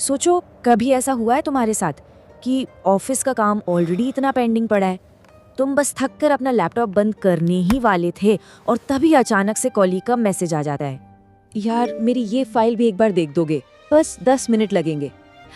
सोचो कभी ऐसा हुआ है तुम्हारे साथ कि ऑफिस का काम ऑलरेडी इतना पेंडिंग पड़ा है, तुम बस थक कर अपना लैपटॉप बंद करने ही वाले थे और तभी अचानक से कॉलीग का मैसेज आ जाता है, यार मेरी ये फाइल भी एक बार देख दोगे, बस 10 मिनट लगेंगे।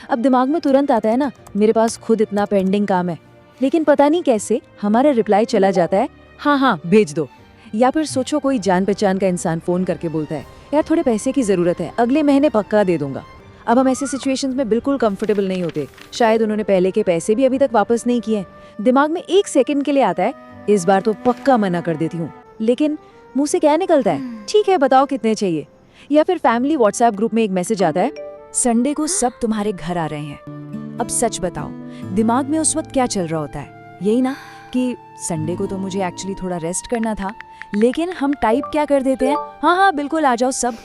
अब दिमाग में तुरंत आता है ना, मेरे पास खुद इतना पेंडिंग काम है, लेकिन पता नहीं कैसे हमारा रिप्लाई चला जाता है, हाँ हाँ भेज दो। या फिर सोचो कोई जान पहचान का इंसान फोन करके बोलता है, यार थोड़े पैसे की जरूरत है, अगले महीने पक्का दे दूंगा। अब हम ऐसे सिचुएशंस में बिल्कुल कंफर्टेबल नहीं होते, शायद उन्होंने पहले के पैसे भी अभी तक वापस नहीं किए। दिमाग में एक सेकंड के लिए आता है, इस बार तो पक्का मना कर देती हूँ, लेकिन मुंह से क्या निकलता है, ठीक है बताओ कितने चाहिए। या फिर फैमिली व्हाट्सएप ग्रुप में एक मैसेज आता है, संडे को सब तुम्हारे घर आ रहे हैं। अब सच बताओ दिमाग में उस वक्त क्या चल रहा होता है, यही ना कि संडे को तो मुझे एक्चुअली थोड़ा रेस्ट करना था, लेकिन हम टाइप क्या कर देते हैं, हाँ हाँ बिल्कुल आ जाओ सब।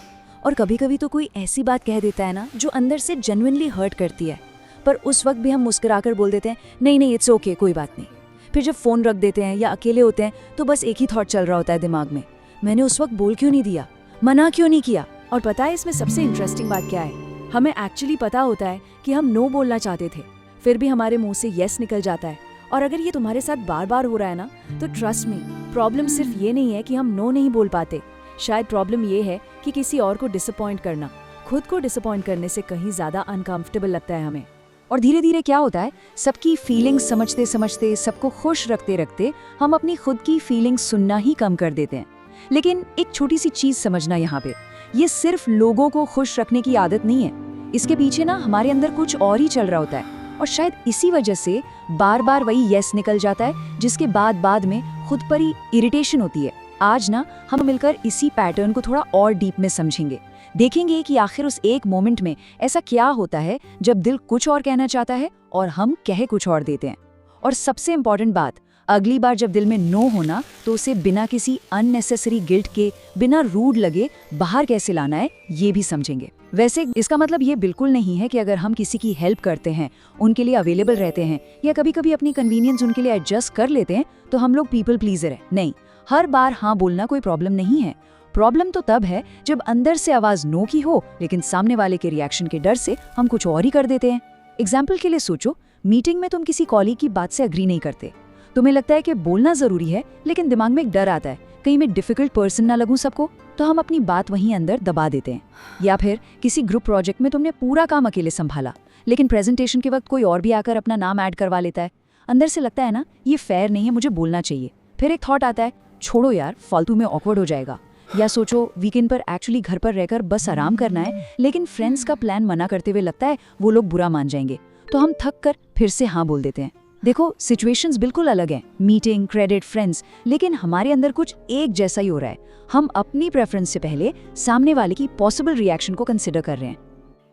और कभी कभी तो कोई ऐसी बात कह देता है ना जो अंदर से जेन्युइनली हर्ट करती है, पर उस वक्त भी हम मुस्कुराकर बोल देते हैं नहीं नहीं इट्स ओके कोई बात नहीं। फिर जब फोन रख देते हैं या अकेले होते हैं तो बस एक ही थॉट चल रहा होता है दिमाग में, मैंने उस वक्त बोल क्यों नहीं दिया, मना क्यों नहीं किया। और पता है इसमें सबसे इंटरेस्टिंग बात क्या है, हमें एक्चुअली पता होता है कि हम नो बोलना चाहते थे, फिर भी हमारे मुंह से यस निकल जाता है। और अगर ये तुम्हारे साथ बार बार हो रहा है ना, तो ट्रस्ट मी, प्रॉब्लम सिर्फ ये नहीं है कि हम नो नहीं बोल पाते, शायद प्रॉब्लम ये है कि किसी और को डिसअपॉइंट करना खुद को डिसअपॉइंट करने से कहीं ज्यादा अनकंफर्टेबल लगता है हमें। और धीरे धीरे क्या होता है, सबकी फीलिंग्स समझते समझते, सबको खुश रखते रखते हम अपनी खुद की फीलिंग्स सुनना ही कम कर देते हैं। लेकिन एक छोटी सी चीज समझना यहाँ पे, ये सिर्फ लोगों को खुश रखने की आदत नहीं है, इसके पीछे ना हमारे अंदर कुछ और ही चल रहा होता है, और शायद इसी वजह से बार बार वही यस निकल जाता है, जिसके बाद में खुद पर ही इरिटेशन होती है। आज ना हम मिलकर इसी पैटर्न को थोड़ा और डीप में समझेंगे, देखेंगे कि आखिर उस एक मोमेंट में ऐसा क्या होता है जब दिल कुछ और कहना चाहता है और हम कह कुछ और देते हैं। और सबसे इम्पोर्टेंट बात, अगली बार जब दिल में नो होना तो उसे बिना किसी अननेसेसरी गिल्ट के, बिना रूड लगे बाहर कैसे लाना है ये भी समझेंगे। वैसे इसका मतलब ये बिल्कुल नहीं है कि अगर हम किसी की हेल्प करते हैं, उनके लिए अवेलेबल रहते हैं या कभी कभी अपनी कन्वीनियंस उनके लिए एडजस्ट कर लेते हैं तो हम लोग पीपल प्लीजर है। नहीं, हर बार हाँ बोलना कोई प्रॉब्लम नहीं है। प्रॉब्लम तो तब है जब अंदर से आवाज नो की हो, लेकिन सामने वाले के रिएक्शन के डर से हम कुछ और ही कर देते हैं। एग्जाम्पल के लिए सोचो, मीटिंग में तुम किसी कॉलीग की बात से अग्री नहीं करते, तुम्हें लगता है कि बोलना जरूरी है, लेकिन दिमाग में एक डर आता है कहीं मैं डिफिकल्ट पर्सन ना लगूं सबको, तो हम अपनी बात वहीं अंदर दबा देते हैं। या फिर किसी ग्रुप प्रोजेक्ट में तुमने पूरा काम अकेले संभाला, लेकिन प्रेजेंटेशन के वक्त कोई और भी आकर अपना नाम ऐड करवा लेता है, अंदर से लगता है ना ये फेयर नहीं है, मुझे बोलना चाहिए। फिर एक थॉट आता है, छोड़ो यार फालतू में ऑकवर्ड हो जाएगा। या सोचो वीकेंड पर एक्चुअली घर पर रहकर बस आराम करना है, लेकिन फ्रेंड्स का प्लान मना करते हुए लगता है वो लोग बुरा मान जाएंगे, तो हम थक कर फिर से हाँ बोल देते हैं। देखो सिचुएशंस बिल्कुल अलग हैं, मीटिंग, क्रेडिट, फ्रेंड्स, लेकिन हमारे अंदर कुछ एक जैसा ही हो रहा है। हम अपनी प्रेफरेंस से पहले सामने वाले की पॉसिबल रिएक्शन को कंसिडर कर रहे हैं।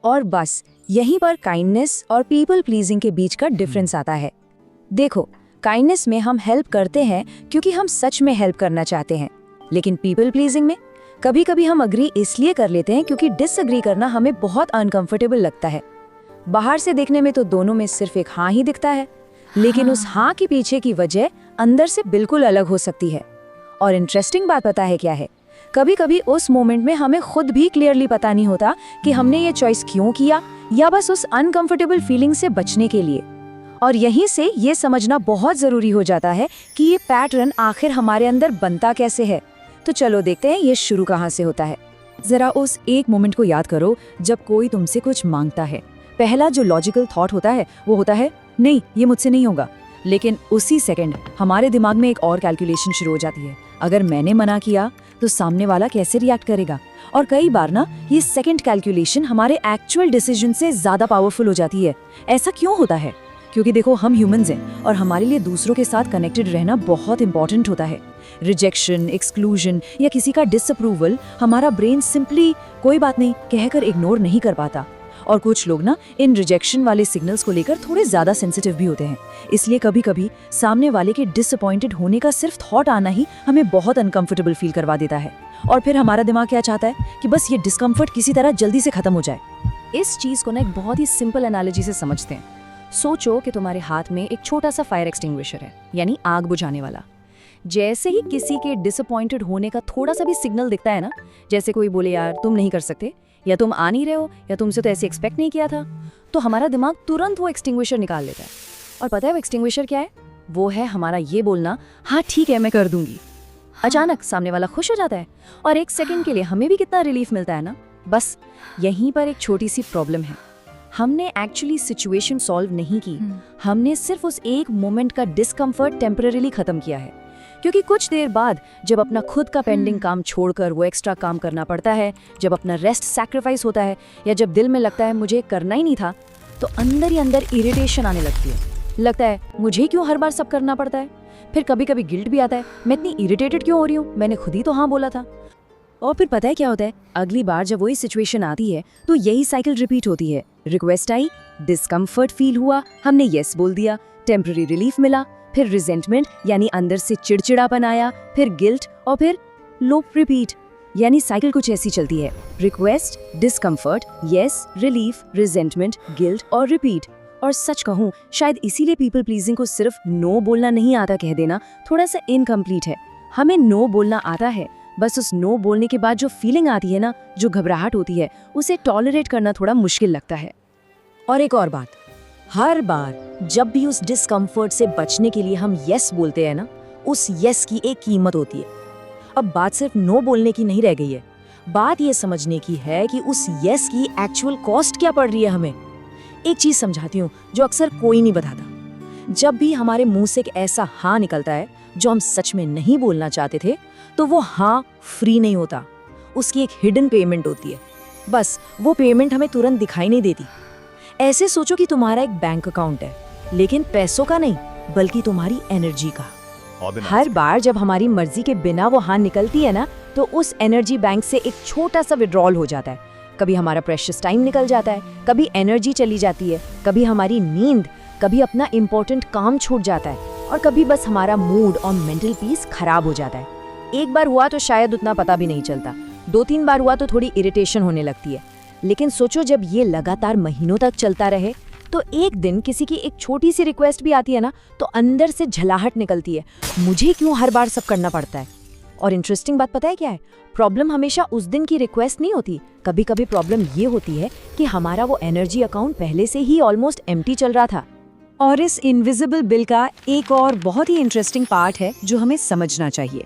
और बस यहीं पर काइंडनेस और पीपल प्लीजिंग के बीच का डिफरेंस आता है। देखो, काइंडनेस में हम हेल्प करते हैं क्योंकि हम सच में हेल्प करना चाहते हैं, लेकिन पीपल प्लीजिंग में कभी कभी हम अग्री इसलिए कर लेते हैं क्योंकि डिसअग्री करना हमें बहुत अनकंफर्टेबल लगता है। बाहर से देखने में तो दोनों में सिर्फ एक हाँ ही दिखता है, लेकिन उस हाँ के पीछे की वजह अंदर से बिल्कुल अलग हो सकती है। और इंटरेस्टिंग बात पता है क्या है, कभी कभी उस मोमेंट में हमें खुद भी क्लियरली पता नहीं होता कि हमने ये चॉइस क्यों किया, या बस उस अनकंफर्टेबल फीलिंग से बचने के लिए। और यहीं से ये समझना बहुत जरूरी हो जाता है कि ये पैटर्न आखिर हमारे अंदर बनता कैसे है। तो चलो देखते हैं ये शुरू कहाँ से होता है। जरा उस एक मोमेंट को याद करो जब कोई तुमसे कुछ मांगता है। पहला जो लॉजिकल थॉट होता है वो होता है नहीं ये मुझसे नहीं होगा, लेकिन उसी सेकंड हमारे दिमाग में एक और कैलकुलेशन शुरू हो जाती है, अगर मैंने मना किया तो सामने वाला कैसे रिएक्ट करेगा। और कई बार ना ये सेकंड कैलकुलेशन हमारे एक्चुअल डिसीजन से ज्यादा पावरफुल हो जाती है। ऐसा क्यों होता है? क्योंकि देखो हम ह्यूमंस हैं और हमारे लिए दूसरों के साथ कनेक्टेड रहना बहुत इंपॉर्टेंट होता है। रिजेक्शन, एक्सक्लूजन या किसी का डिसअप्रूवल हमारा ब्रेन सिंपली कोई बात नहीं कहकर इग्नोर नहीं कर पाता। और कुछ लोग ना इन रिजेक्शन वाले सिग्नल्स को लेकर थोड़े ज्यादा सेंसिटिव भी होते हैं, इसलिए कभी कभी सामने वाले के डिसअपॉइंटेड होने का सिर्फ थॉट आना ही हमें बहुत अनकंफर्टेबल फील करवा देता है। और फिर हमारा दिमाग क्या चाहता है कि बस ये डिस्कम्फर्ट किसी तरह जल्दी से खत्म हो जाए। इस चीज को ना एक बहुत ही सिंपल एनालॉजी से समझते हैं। सोचो कि तुम्हारे हाथ में एक छोटा सा फायर एक्सटिंग्विशर है, यानी आग बुझाने वाला। जैसे ही किसी के डिसअपॉइंटेड होने का थोड़ा सा भी सिग्नल दिखता है ना, जैसे कोई बोले यार तुम नहीं कर सकते, या तुम आ नहीं रहे हो, या तुमसे तो ऐसे एक्सपेक्ट नहीं किया था, तो हमारा दिमाग तुरंत वो एक्सटिंग्विशर निकाल लेता है। और पता है वो एक्सटिंग्विशर क्या है? वो है हमारा ये बोलना, हाँ ठीक है मैं कर दूंगी। अचानक सामने वाला खुश हो जाता है और एक सेकंड के लिए हमें भी कितना रिलीफ मिलता है ना। बस यहीं पर एक छोटी सी प्रॉब्लम है, हमने एक्चुअली सिचुएशन सॉल्व नहीं की, हमने सिर्फ उस एक मोमेंट का डिस्कम्फर्ट टेम्पररीली खत्म किया है। क्योंकि कुछ देर बाद जब अपना खुद का पेंडिंग काम छोड़कर वो एक्स्ट्रा काम करना पड़ता है, जब अपना रेस्ट सैक्रिफाइस होता है, या जब दिल में लगता है मुझे करना ही नहीं था, तो अंदर ही अंदर इरिटेशन आने लगती है। लगता है मुझे क्यों हर बार सब करना पड़ता है। फिर कभी कभी गिल्ट भी आता है, मैं इतनी इरिटेटेड क्यों हो रही हूँ, मैंने खुद ही तो हाँ बोला था। और फिर पता है क्या होता है, अगली बार जब वही सिचुएशन आती है तो यही साइकिल रिपीट होती है। रिक्वेस्ट आई, डिस्कम्फर्ट फील हुआ, हमने यस बोल दिया, टेम्पररी रिलीफ मिला, फिर रिजेंटमेंट यानी अंदर से चिड़चिड़ापन आया, फिर गिल्ट, और फिर लूप रिपीट। यानी साइकिल कुछ ऐसी चलती है, request, discomfort, yes, relief, resentment, guilt और रिपीट। और सच कहूँ, शायद इसीलिए पीपल प्लीजिंग को सिर्फ नो बोलना नहीं आता कह देना थोड़ा सा इनकम्प्लीट है। हमें नो बोलना आता है, बस उस नो बोलने के बाद जो फीलिंग आती है ना, जो घबराहट होती है, उसे टॉलरेट करना थोड़ा मुश्किल लगता है। और एक और बात, हर बार जब भी उस डिस्कम्फर्ट से बचने के लिए हम यस बोलते हैं ना, उस यस की एक कीमत होती है। अब बात सिर्फ नो बोलने की नहीं रह गई है, बात ये समझने की है कि उस यस की एक्चुअल कॉस्ट क्या पड़ रही है हमें। एक चीज समझाती हूँ जो अक्सर कोई नहीं बताता। जब भी हमारे मुंह से एक ऐसा हाँ निकलता है जो हम सच में नहीं बोलना चाहते थे, तो वो हाँ फ्री नहीं होता, उसकी एक हिडन पेमेंट होती है। बस वो पेमेंट हमें तुरंत दिखाई नहीं देती। ऐसे सोचो कि तुम्हारा एक बैंक अकाउंट है, लेकिन पैसों का नहीं, बल्कि तुम्हारी एनर्जी का। हर बार जब हमारी मर्जी के बिना वो हाँ निकलती है ना, तो उस एनर्जी बैंक से एक छोटा सा विड्रॉल हो जाता है। कभी हमारा प्रेशियस टाइम निकल जाता है, कभी एनर्जी चली जाती है, कभी हमारी नींद, कभी अपना इम्पोर्टेंट काम छूट जाता है, और कभी बस हमारा मूड और मेंटल पीस खराब हो जाता है। एक बार हुआ तो शायद उतना पता भी नहीं चलता, 2-3 बार हुआ तो थोड़ी इरिटेशन होने लगती है। लेकिन सोचो जब ये लगातार महीनों तक चलता रहे, तो एक दिन किसी की एक छोटी सी रिक्वेस्ट भी आती है ना, तो अंदर से झलाहट निकलती है, मुझे क्यों हर बार सब करना पड़ता है। और इंटरेस्टिंग बात पता है क्या है, प्रॉब्लम हमेशा उस दिन की रिक्वेस्ट नहीं होती। कभी कभी प्रॉब्लम ये होती है कि हमारा वो एनर्जी अकाउंट पहले से ही ऑलमोस्ट एम्प्टी चल रहा था। और इस इनविजिबल बिल का एक और बहुत ही इंटरेस्टिंग पार्ट है जो हमें समझना चाहिए।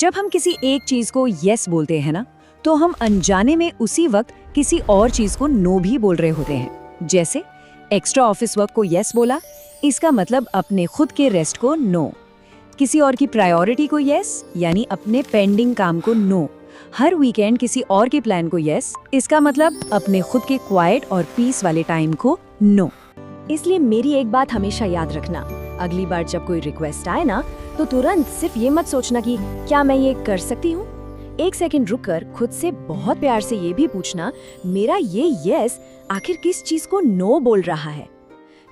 जब हम किसी एक चीज को यस बोलते हैं ना, तो हम अनजाने में उसी वक्त किसी और चीज को नो भी बोल रहे होते हैं। जैसे एक्स्ट्रा ऑफिस वर्क को यस बोला, इसका मतलब अपने खुद के रेस्ट को नो। किसी और की प्रायोरिटी को यस, यानी अपने पेंडिंग काम को नो। हर वीकेंड किसी और के प्लान को यस, इसका मतलब अपने खुद के क्वाइट और पीस वाले टाइम को नो। इसलिए मेरी एक बात हमेशा याद रखना, अगली बार जब कोई रिक्वेस्ट आए ना, तो तुरंत सिर्फ ये मत सोचना कि क्या मैं ये कर सकती हूँ। एक सेकंड रुककर खुद से बहुत प्यार से ये भी पूछना, मेरा ये यस आखिर किस चीज को नो बोल रहा है।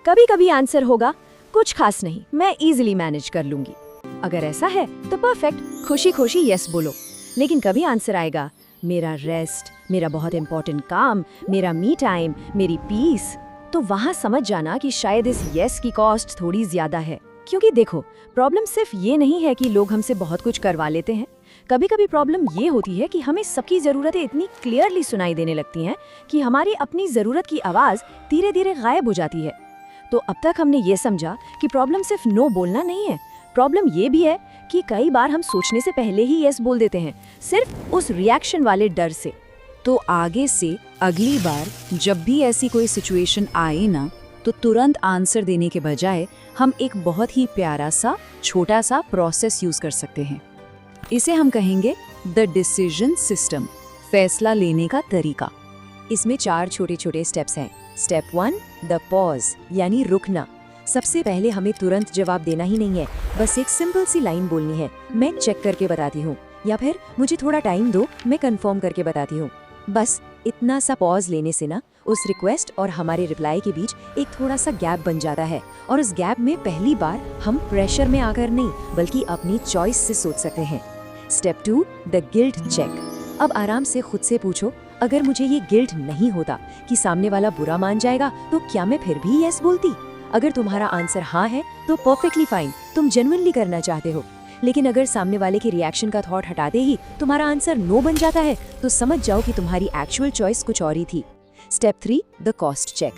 कभी कभी आंसर होगा कुछ खास नहीं, मैं इजीली मैनेज कर लूंगी। अगर ऐसा है तो परफेक्ट, खुशी खुशी यस बोलो। लेकिन कभी आंसर आएगा मेरा रेस्ट, मेरा बहुत इंपॉर्टेंट काम, मेरा मी टाइम, मेरी पीस, तो वहां समझ जाना कि शायद इस यस की कॉस्ट थोड़ी ज्यादा है। क्योंकि देखो, प्रॉब्लम सिर्फ ये नहीं है कि लोग हमसे बहुत कुछ करवा लेते हैं। कभी कभी प्रॉब्लम ये होती है कि हमें सबकी जरूरतें इतनी क्लियरली सुनाई देने लगती हैं कि हमारी अपनी जरूरत की आवाज धीरे धीरे गायब हो जाती है। तो अब तक हमने ये समझा कि प्रॉब्लम सिर्फ नो बोलना नहीं है, प्रॉब्लम ये भी है कि कई बार हम सोचने से पहले ही यस बोल देते हैं, सिर्फ उस रिएक्शन वाले डर से। तो आगे से अगली बार जब भी ऐसी कोई सिचुएशन आए ना, तो तुरंत आंसर देने के बजाय हम एक बहुत ही प्यारा सा छोटा सा प्रोसेस यूज कर सकते हैं। इसे हम कहेंगे द डिसीजन सिस्टम, फैसला लेने का तरीका। इसमें 4 छोटे छोटे स्टेप्स हैं। स्टेप 1, द पॉज, यानी रुकना। सबसे पहले हमें तुरंत जवाब देना ही नहीं है, बस एक सिंपल सी लाइन बोलनी है, मैं चेक करके बताती हूँ, या फिर मुझे थोड़ा टाइम दो, मैं कंफर्म करके बताती हूँ। बस इतना सा पॉज लेने से ना, उस रिक्वेस्ट और हमारे रिप्लाई के बीच एक थोड़ा सा गैप बन जाता है, और उस गैप में पहली बार हम प्रेशर में आकर नहीं, बल्कि अपनी चॉइस से सोच सकते हैं। Step 2, the guilt check. अब आराम से खुद से पूछो, अगर मुझे ये गिल्ट नहीं होता कि सामने वाला बुरा मान जाएगा, तो क्या मैं फिर भी यस बोलती? अगर तुम्हारा आंसर हाँ है तो परफेक्टली फाइन, तुम जेन्युइनली करना चाहते हो। लेकिन अगर सामने वाले के रिएक्शन का थॉट हटाते ही तुम्हारा आंसर नो बन जाता है तो समझ जाओ कि तुम्हारी एक्चुअल चॉइस कुछ और ही थी। Step 3, the cost check.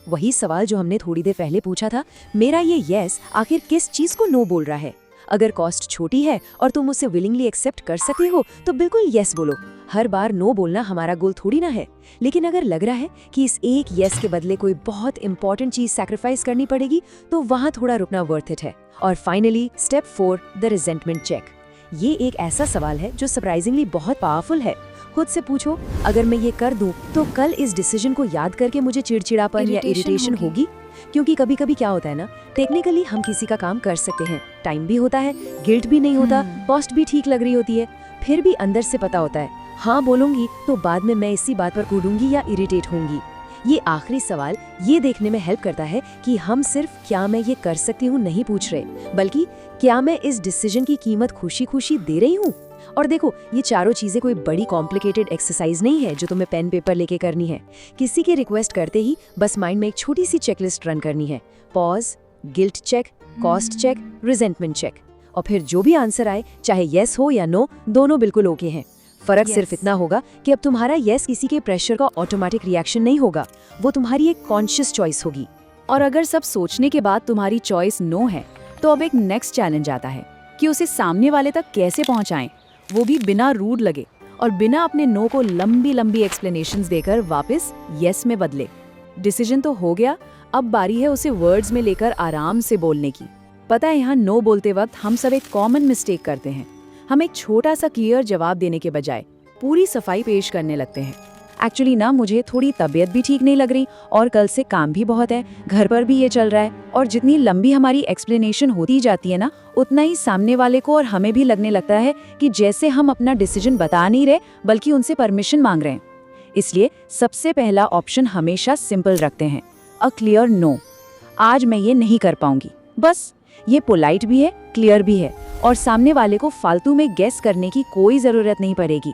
वही सवाल जो हमने थोड़ी देर पहले पूछा था, मेरा ये यस आखिर किस चीज को नो बोल रहा है। अगर कॉस्ट छोटी है और तुम उसे विलिंगली एक्सेप्ट कर सकते हो तो बिल्कुल यस बोलो। हर बार नो बोलना हमारा गोल थोड़ी ना है। लेकिन अगर लग रहा है कि इस एक यस के बदले कोई बहुत इंपॉर्टेंट चीज सैक्रिफाइस करनी पड़ेगी तो वहां थोड़ा रुकना वर्थ इट है। और finally step 4, the resentment check. ये एक ऐसा सवाल है जो सरप्राइजिंगली बहुत पावरफुल है। खुद से पूछो, अगर मैं ये कर दूं तो कल इस डिसीजन को याद करके मुझे चिड़चिड़ापन या इरिटेशन होगी? क्योंकि कभी कभी क्या होता है ना, टेक्निकली हम किसी का काम कर सकते हैं, टाइम भी होता है, गिल्ट भी नहीं होता, कॉस्ट भी ठीक लग रही होती है, फिर भी अंदर से पता होता है हाँ बोलूंगी तो बाद में मैं इसी बात पर कूदूंगी या इरिटेट होंगी। ये आखिरी सवाल ये देखने में हेल्प करता है कि हम सिर्फ क्या मैं ये कर सकती हूँ नहीं पूछ रहे, बल्कि क्या मैं इस डिसीजन की कीमत खुशी खुशी दे रही हूँ। और देखो, ये चारों चीजें कोई बड़ी कॉम्प्लिकेटेड एक्सरसाइज नहीं है जो तुम्हें पेन पेपर लेके करनी है। किसी के रिक्वेस्ट करते ही बस माइंड में एक छोटी सी चेकलिस्ट रन करनी है। Pause, guilt check, cost check, resentment check, और फिर जो भी आंसर आए, चाहे येस हो या नो, दोनों बिल्कुल ओके हैं। फर्क सिर्फ इतना होगा कि अब तुम्हारा येस किसी के प्रेशर का ऑटोमेटिक रिएक्शन नहीं होगा, वो तुम्हारी एक कॉन्शियस चॉइस होगी। और अगर सब सोचने के बाद तुम्हारी चॉइस नो है तो अब एक नेक्स्ट चैलेंज आता है कि उसे सामने वाले तक कैसे पहुंचाएं, वो भी बिना रूड लगे और बिना अपने नो को लंबी लंबी एक्सप्लेनेशंस देकर वापस यस में बदले। डिसीजन तो हो गया, अब बारी है उसे वर्ड्स में लेकर आराम से बोलने की। पता है, यहाँ नो बोलते वक्त हम सब एक कॉमन मिस्टेक करते हैं। हम एक छोटा सा क्लियर जवाब देने के बजाय पूरी सफाई पेश करने लगते हैं। एक्चुअली ना, मुझे थोड़ी तबीयत भी ठीक नहीं लग रही और कल से काम भी बहुत है, घर पर भी ये चल रहा है। और जितनी लंबी हमारी एक्सप्लेनेशन होती जाती है ना, उतना ही सामने वाले को और हमें भी लगने लगता है कि जैसे हम अपना डिसीजन बता नहीं रहे बल्कि उनसे परमिशन मांग रहे हैं। इसलिए सबसे पहला ऑप्शन हमेशा सिंपल रखते हैं, अ क्लियर नो। आज मैं ये नहीं कर पाऊंगी। बस ये पोलाइट भी है, क्लियर भी है, और सामने वाले को फालतू में गेस करने की कोई जरूरत नहीं पड़ेगी।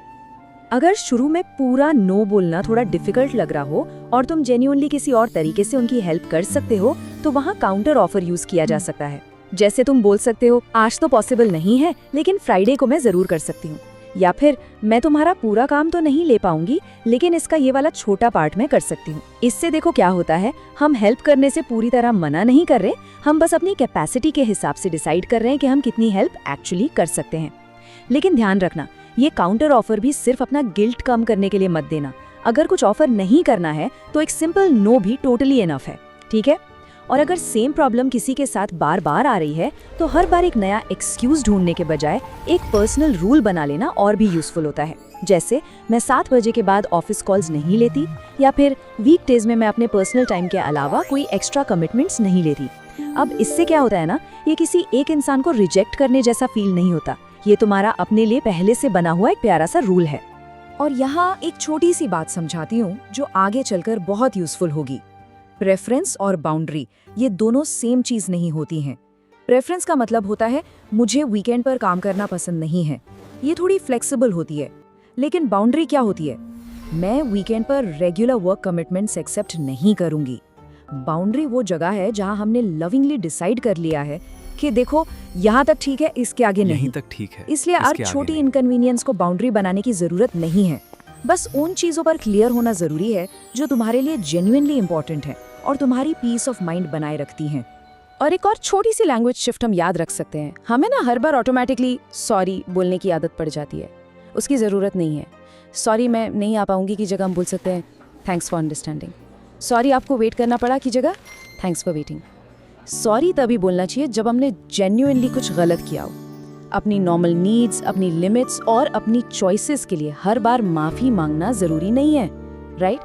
अगर शुरू में पूरा नो बोलना थोड़ा डिफिकल्ट लग रहा हो और तुम जेन्युइनली किसी और तरीके से उनकी हेल्प कर सकते हो तो वहाँ काउंटर ऑफर यूज किया जा सकता है। जैसे तुम बोल सकते हो, आज तो पॉसिबल नहीं है लेकिन फ्राइडे को मैं जरूर कर सकती हूँ, या फिर मैं तुम्हारा पूरा काम तो नहीं ले पाऊंगी लेकिन इसका ये वाला छोटा पार्ट मैं कर सकती हूँ। इससे देखो क्या होता है, हम हेल्प करने से पूरी तरह मना नहीं कर रहे, हम बस अपनी कैपेसिटी के हिसाब से डिसाइड कर रहे हैं कि हम कितनी हेल्प एक्चुअली कर सकते हैं। लेकिन ध्यान रखना, ये काउंटर ऑफर भी सिर्फ अपना गिल्ट कम करने के लिए मत देना। अगर कुछ ऑफर नहीं करना है तो एक सिंपल नो भी टोटली इनफ है, ठीक है? और अगर सेम प्रॉब्लम किसी के साथ बार बार आ रही है तो हर बार एक नया एक्सक्यूज ढूंढने के बजाय एक पर्सनल रूल बना लेना और भी यूजफुल होता है। जैसे, मैं 7 बजे के बाद ऑफिस कॉल्स नहीं लेती, या फिर वीकडेज में मैं अपने पर्सनल टाइम के अलावा कोई एक्स्ट्रा कमिटमेंट्स नहीं लेती। अब इससे क्या होता है ना, ये किसी एक इंसान को रिजेक्ट करने जैसा फील नहीं होता, ये तुम्हारा अपने लिए पहले से बना हुआ एक प्यारा सा रूल है। और यहाँ एक छोटी सी बात समझाती हूँ जो आगे चलकर बहुत यूजफुल होगी। प्रेफरेंस और बाउंड्री, ये दोनों सेम चीज नहीं होती हैं। प्रेफरेंस का मतलब होता है मुझे वीकेंड पर काम करना पसंद नहीं है, ये थोड़ी फ्लेक्सिबल होती है। लेकिन बाउंड्री क्या होती है, मैं वीकेंड पर रेगुलर वर्क कमिटमेंट्स एक्सेप्ट नहीं करूंगी। बाउंड्री वो जगह है जहां हमने लविंगली डिसाइड कर लिया है कि देखो यहाँ तक ठीक है, इसके आगे नहीं, यहीं तक ठीक है, इसलिए हर छोटी इनकन्वीनियंस को बाउंड्री बनाने की जरूरत नहीं है। बस उन चीजों पर क्लियर होना जरूरी है जो तुम्हारे लिए जेन्युइनली इंपॉर्टेंट है और तुम्हारी पीस ऑफ माइंड बनाए रखती हैं। और एक और छोटी सी लैंग्वेज शिफ्ट हम याद रख सकते हैं। हमें ना हर बार ऑटोमेटिकली सॉरी बोलने की आदत पड़ जाती है, उसकी ज़रूरत नहीं है। सॉरी मैं नहीं आ पाऊंगी की जगह हम बोल सकते हैं थैंक्स फॉर अंडरस्टैंडिंग। सॉरी आपको वेट करना पड़ा की जगह थैंक्स फॉर वेटिंग। सॉरी तभी बोलना चाहिए जब हमने जेन्युइनली कुछ गलत किया हो। अपनी नॉर्मल नीड्स, अपनी लिमिट्स और अपनी चॉइसेस के लिए हर बार माफ़ी मांगना ज़रूरी नहीं है, राइट?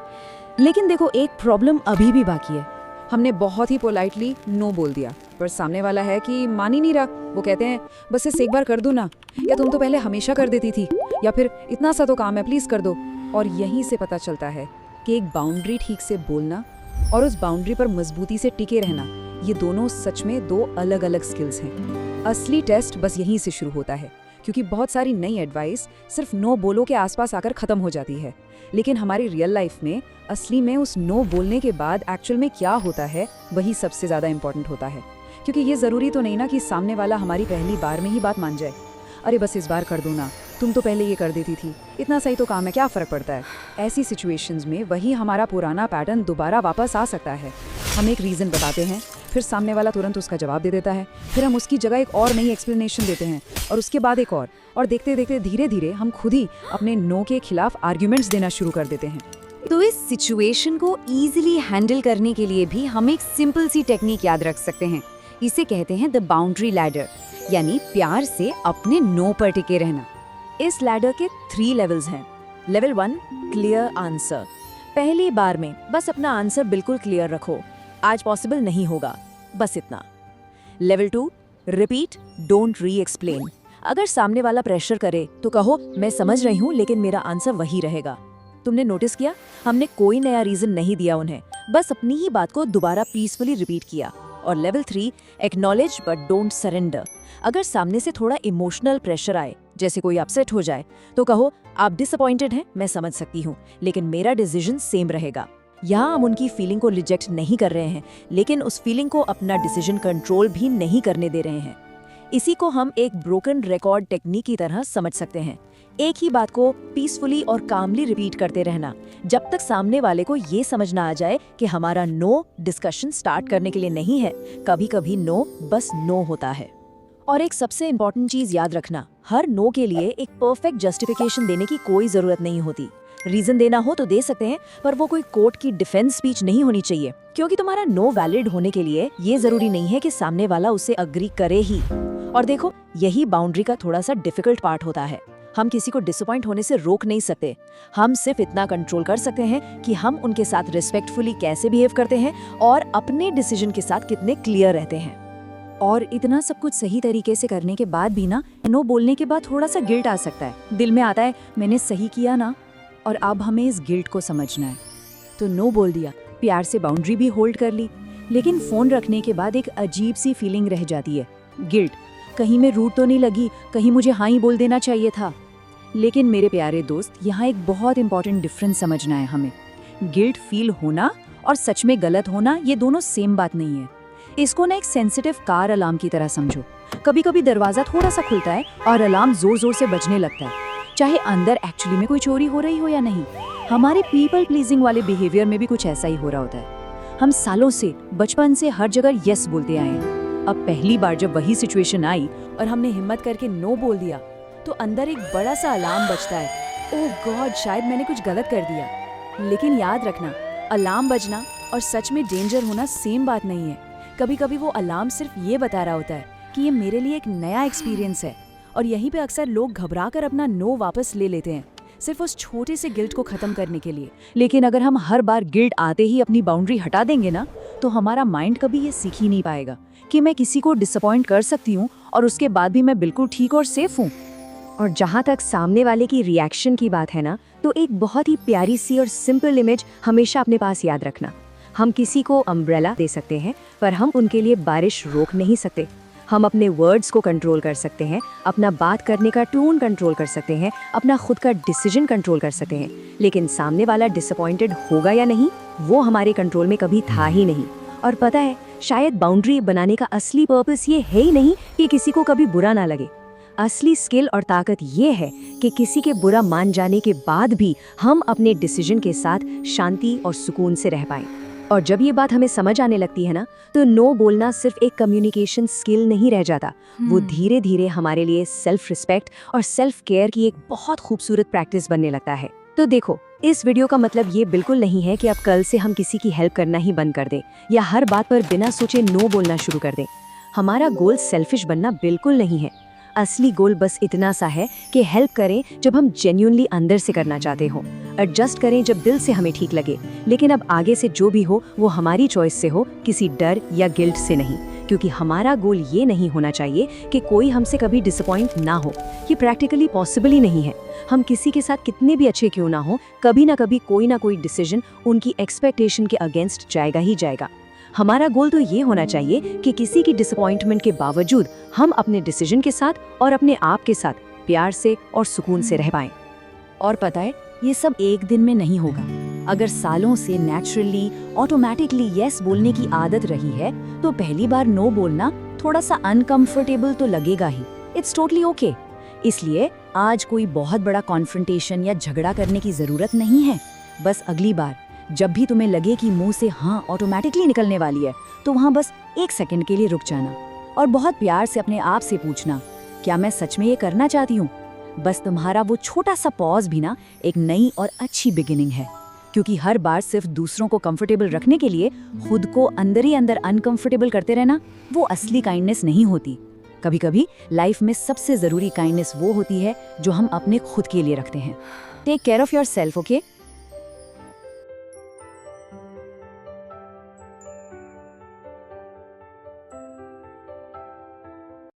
लेकिन देखो, एक प्रॉब्लम अभी भी बाकी है। हमने बहुत ही पोलाइटली नो बोल दिया, पर सामने वाला है कि मान ही नहीं रहा। वो कहते हैं बस इसे एक बार कर दो ना, या तुम तो पहले हमेशा कर देती थी, या फिर इतना सा तो काम है प्लीज़ कर दो। और यहीं से पता चलता है कि एक बाउंड्री ठीक से बोलना और उस बाउंड्री पर मजबूती से टिके रहना, ये दोनों सच में दो अलग अलग स्किल्स हैं। असली टेस्ट बस यहीं से शुरू होता है, क्योंकि बहुत सारी नई एडवाइस सिर्फ नो बोलो के आसपास आकर ख़त्म हो जाती है, लेकिन हमारी रियल लाइफ में असली में उस नो बोलने के बाद एक्चुअल में क्या होता है वही सबसे ज़्यादा इम्पोर्टेंट होता है। क्योंकि ये ज़रूरी तो नहीं ना कि सामने वाला हमारी पहली बार में ही बात मान जाए। अरे बस इस बार कर दो ना, तुम तो पहले ये कर देती थी, इतना सही तो काम है, क्या फ़र्क पड़ता है। ऐसी सिचुएशंस में वही हमारा पुराना पैटर्न दोबारा वापस आ सकता है। हम एक रीज़न बताते हैं, फिर सामने वाला तुरंत उसका जवाब दे देता है, फिर हम उसकी जगह एक और नई एक्सप्लेनेशन देते हैं, और उसके बाद एक और देखते देखते धीरे धीरे हम खुद ही अपने नो के खिलाफ आर्ग्यूमेंट्स देना शुरू कर देते हैं। तो इस सिचुएशन को इजीली हैंडल करने के लिए भी हम एक सिंपल सी टेक्निक याद रख सकते हैं। इसे कहते हैं द बाउंड्री लैडर, यानी प्यार से अपने नो पर टिके रहना। इस लैडर के 3 लेवल्स हैं। Level 1, clear answer. पहली बार में बस अपना आंसर बिल्कुल क्लियर रखो, आज पॉसिबल नहीं होगा, बस इतना। लेवल 2, रिपीट, डोंट री एक्सप्लेन। अगर सामने वाला प्रेशर करे तो कहो मैं समझ रही हूँ लेकिन मेरा आंसर वही रहेगा। तुमने नोटिस किया, हमने कोई नया रीजन नहीं दिया उन्हें, बस अपनी ही बात को दोबारा पीसफुली रिपीट किया। और level 3, acknowledge but don't surrender. अगर सामने से थोड़ा इमोशनल प्रेशर आए, जैसे कोई अपसेट हो जाए, तो कहो आप डिसअपॉइंटेड हैं, मैं समझ सकती हूँ, लेकिन मेरा डिसीजन सेम रहेगा। यहाँ हम उनकी फीलिंग को रिजेक्ट नहीं कर रहे हैं, लेकिन उस फीलिंग को अपना डिसीजन कंट्रोल भी नहीं करने दे रहे हैं। इसी को हम एक ब्रोकन रिकॉर्ड टेक्निक की तरह समझ सकते हैं। एक ही बात को पीसफुली और कामली रिपीट करते रहना, जब तक सामने वाले को ये समझ ना आ जाए कि हमारा नो डिस्कशन स्टार्ट करने के लिए नहीं है। कभी कभी नो बस नो होता है। और एक सबसे इम्पोर्टेंट चीज याद रखना, हर नो के लिए एक परफेक्ट जस्टिफिकेशन देने की कोई जरूरत नहीं होती। रीजन देना हो तो दे सकते हैं, पर वो कोई कोर्ट की डिफेंस स्पीच नहीं होनी चाहिए, क्योंकि तुम्हारा नो वैलिड होने के लिए ये जरूरी नहीं है कि सामने वाला उसे अग्री करे ही। और देखो, यही बाउंड्री का थोड़ा सा डिफिकल्ट पार्ट होता है। हम किसी को डिसअपॉइंट होने से रोक नहीं सकते, हम सिर्फ इतना कंट्रोल कर सकते हैं कि हम उनके साथ रिस्पेक्टफुली कैसे बिहेव करते हैं और अपने डिसीजन के साथ कितने क्लियर रहते हैं। और इतना सब कुछ सही तरीके से करने के बाद भी ना, नो बोलने के बाद थोड़ा सा गिल्ट आ सकता है। दिल में आता है मैंने सही किया ना, और अब हमें इस गिल्ट को समझना है। तो नो बोल दिया, प्यार से बाउंड्री भी होल्ड कर ली, लेकिन फोन रखने के बाद एक अजीब सी फीलिंग रह जाती है, गिल्ट। कहीं मैं रूड तो नहीं लगी, कहीं मुझे हाँ ही बोल देना चाहिए था। लेकिन मेरे प्यारे दोस्त, यहाँ एक बहुत इंपॉर्टेंट डिफरेंस समझना है हमें। गिल्ट फील होना और सच में गलत होना, ये दोनों सेम बात नहीं है। इसको ना एक सेंसिटिव कार अलार्म की तरह समझो। कभी कभी दरवाजा थोड़ा सा खुलता है और अलार्म जोर जोर से बजने लगता है, चाहे अंदर एक्चुअली में कोई चोरी हो रही हो या नहीं। हमारे पीपल प्लीजिंग वाले बिहेवियर में भी कुछ ऐसा ही हो रहा होता है। हम सालों से, बचपन से हर जगह यस बोलते आए हैं। अब पहली बार जब वही सिचुएशन आई और हमने हिम्मत करके नो बोल दिया, तो अंदर एक बड़ा सा अलार्म बजता है, ओह गॉड शायद मैंने कुछ गलत कर दिया। लेकिन याद रखना, अलार्म बजना और सच में डेंजर होना सेम बात नहीं है। कभी कभी वो अलार्म सिर्फ ये बता रहा होता है कि ये मेरे लिए एक नया एक्सपीरियंस है। और यहीं पे अक्सर लोग घबरा कर अपना नो वापस ले लेते हैं, सिर्फ उस छोटे से गिल्ट को खत्म करने के लिए। लेकिन अगर हम हर बार गिल्ट आते ही अपनी बाउंड्री हटा देंगे ना, तो हमारा माइंड कभी ये सीख ही नहीं पाएगा कि मैं किसी को डिसअपॉइंट कर सकती हूँ और उसके बाद भी मैं बिल्कुल ठीक और सेफ हूँ। और जहाँ तक सामने वाले की रिएक्शन की बात है ना, तो एक बहुत ही प्यारी सी और सिंपल इमेज हमेशा अपने पास याद रखना। हम किसी को अम्ब्रेला दे सकते हैं, पर हम उनके लिए बारिश रोक नहीं सकते। हम अपने वर्ड्स को कंट्रोल कर सकते हैं, अपना बात करने का टोन कंट्रोल कर सकते हैं, अपना खुद का डिसीजन कंट्रोल कर सकते हैं, लेकिन सामने वाला डिसअपॉइंटेड होगा या नहीं, वो हमारे कंट्रोल में कभी था ही नहीं। और पता है, शायद बाउंड्री बनाने का असली पर्पस ये है ही नहीं कि किसी को कभी बुरा ना लगे। असली स्किल और ताकत ये है कि किसी के बुरा मान जाने के बाद भी हम अपने डिसीजन के साथ शांति और सुकून से रह पाएं। और जब ये बात हमें समझ आने लगती है ना, तो नो बोलना सिर्फ एक कम्युनिकेशन स्किल नहीं रह जाता, वो धीरे धीरे हमारे लिए सेल्फ रिस्पेक्ट और सेल्फ केयर की एक बहुत खूबसूरत प्रैक्टिस बनने लगता है। तो देखो, इस वीडियो का मतलब ये बिल्कुल नहीं है कि अब कल से हम किसी की हेल्प करना ही बंद कर दें या हर बात पर बिना सोचे नो बोलना शुरू कर दें। हमारा गोल सेल्फिश बनना बिल्कुल नहीं है। असली गोल बस इतना सा है कि हेल्प करें जब हम जेन्युइनली अंदर से करना चाहते हो, एडजस्ट करें जब दिल से हमें ठीक लगे, लेकिन अब आगे से जो भी हो वो हमारी चॉइस से हो, किसी डर या गिल्ट से नहीं। क्योंकि हमारा गोल ये नहीं होना चाहिए कि कोई हमसे कभी डिसअपॉइंट ना हो। ये प्रैक्टिकली पॉसिबल ही नहीं है। हम किसी के साथ कितने भी अच्छे क्यों ना हो, कभी ना कभी कोई ना कोई डिसीजन उनकी एक्सपेक्टेशन के अगेंस्ट जाएगा ही जाएगा। हमारा गोल तो ये होना चाहिए कि किसी की डिसअपॉइंटमेंट के बावजूद हम अपने डिसीजन के साथ और अपने आप के साथ प्यार से और सुकून से रह पाएं। और पता है, ये सब एक दिन में नहीं होगा। अगर सालों से नेचुरली ऑटोमेटिकली यस बोलने की आदत रही है तो पहली बार नो बोलना थोड़ा सा अनकंफर्टेबल तो लगेगा ही। It's totally okay. इसलिए आज कोई बहुत बड़ा कॉन्फ्रंटेशन या झगड़ा करने की जरूरत नहीं है। बस अगली बार जब भी तुम्हें लगे कि मुंह से हाँ ऑटोमेटिकली निकलने वाली है तो वहाँ बस 1 सेकंड के लिए रुक जाना और बहुत प्यार से अपने आप से पूछना, क्या मैं सच में ये करना चाहती हूँ? बस तुम्हारा वो छोटा सा पॉज भी ना एक नई और अच्छी बिगिनिंग है। क्योंकि हर बार सिर्फ दूसरों को कंफर्टेबल रखने के लिए खुद को अंदर ही अंदर अनकंफर्टेबल करते रहना वो असली काइंडनेस नहीं होती। कभी कभी लाइफ में सबसे जरूरी काइंडनेस वो होती है जो हम अपने खुद के लिए रखते हैं। Take care of yourself, okay?